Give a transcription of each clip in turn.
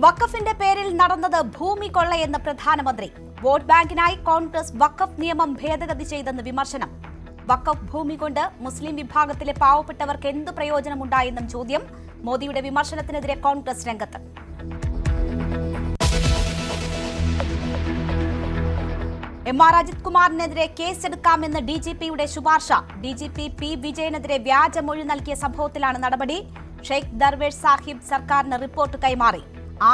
വഖഫിന്റെ പേരിൽ നടന്നത് ഭൂമി കൊള്ളയെന്ന് പ്രധാനമന്ത്രി. വോട്ട് ബാങ്കിനായി കോൺഗ്രസ് വഖഫ് നിയമം ഭേദഗതി ചെയ്തെന്ന് വിമർശനം. വഖഫ് ഭൂമി കൊണ്ട് മുസ്ലിം വിഭാഗത്തിലെ പാവപ്പെട്ടവർക്ക് എന്ത് പ്രയോജനമുണ്ടായെന്നും ചോദ്യം. മോദിയുടെ വിമർശനത്തിനെതിരെ കോൺഗ്രസ് രംഗത്ത്. എം.ആർ. അജിത് കുമാറിനെതിരെ കേസെടുക്കാമെന്ന് ഡിജിപിയുടെ ശുപാർശ. ഡിജിപി പി വിജയനെതിരെ വ്യാജമൊഴി നൽകിയ സംഭവത്തിലാണ് നടപടി. ഷെയ്ഖ് ദർവേഷ് സാഹിബ് സർക്കാരിന് റിപ്പോർട്ട് കൈമാറി.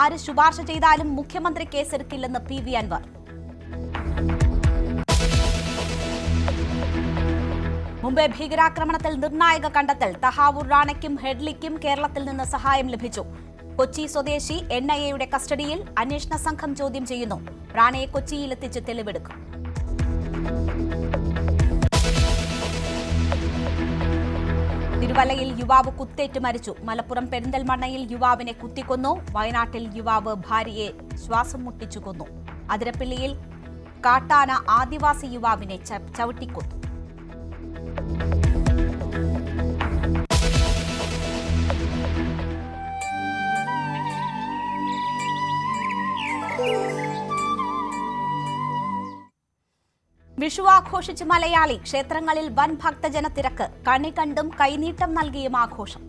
ആര് ശുപാർശ ചെയ്താലും മുഖ്യമന്ത്രി കേസെടുക്കില്ലെന്ന് പി വി അൻവർ. മുംബൈ ഭീകരാക്രമണത്തിൽ നിർണായക കണ്ടെത്തൽ. തഹാവൂർ റാണയ്ക്കും ഹെഡ്ലിക്കും കേരളത്തിൽ നിന്ന് സഹായം ലഭിച്ചു. കൊച്ചി സ്വദേശി NIA-യുടെ കസ്റ്റഡിയിൽ. അന്വേഷണ സംഘം ചോദ്യം ചെയ്യുന്നു. റാണയെ കൊച്ചിയിലെത്തിച്ച് തെളിവെടുക്കും. തിരുവല്ലയിൽ യുവാവ് കുത്തേറ്റ് മരിച്ചു. മലപ്പുറം പെരിന്തൽമണ്ണയിൽ യുവാവിനെ കുത്തിക്കൊന്നു. വയനാട്ടിൽ യുവാവ് ഭാര്യയെ ശ്വാസം മുട്ടിച്ചു കൊന്നു. അതിരപ്പള്ളിയിൽ കാട്ടാന ആദിവാസി യുവാവിനെ ചവിട്ടിക്കൊന്നു. വിഷു ആഘോഷിച്ച് മലയാളി. ക്ഷേത്രങ്ങളിൽ വൻ ഭക്തജന തിരക്ക്. കണി കണ്ടും കൈനീട്ടം നൽകിയും ആഘോഷം.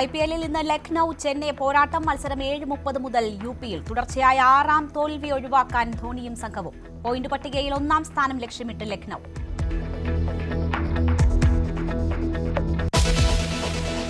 IPL-ൽ ഇന്ന് ലക്നൌ ചെന്നൈ പോരാട്ടം. മത്സരം 7:30 മുതൽ UP-യിൽ. തുടർച്ചയായ 6ാം തോൽവി ഒഴിവാക്കാൻ ധോണിയും സംഘവും. പോയിന്റ് പട്ടികയിൽ 1ാം സ്ഥാനം ലക്ഷ്യമിട്ട് ലക്നൌ.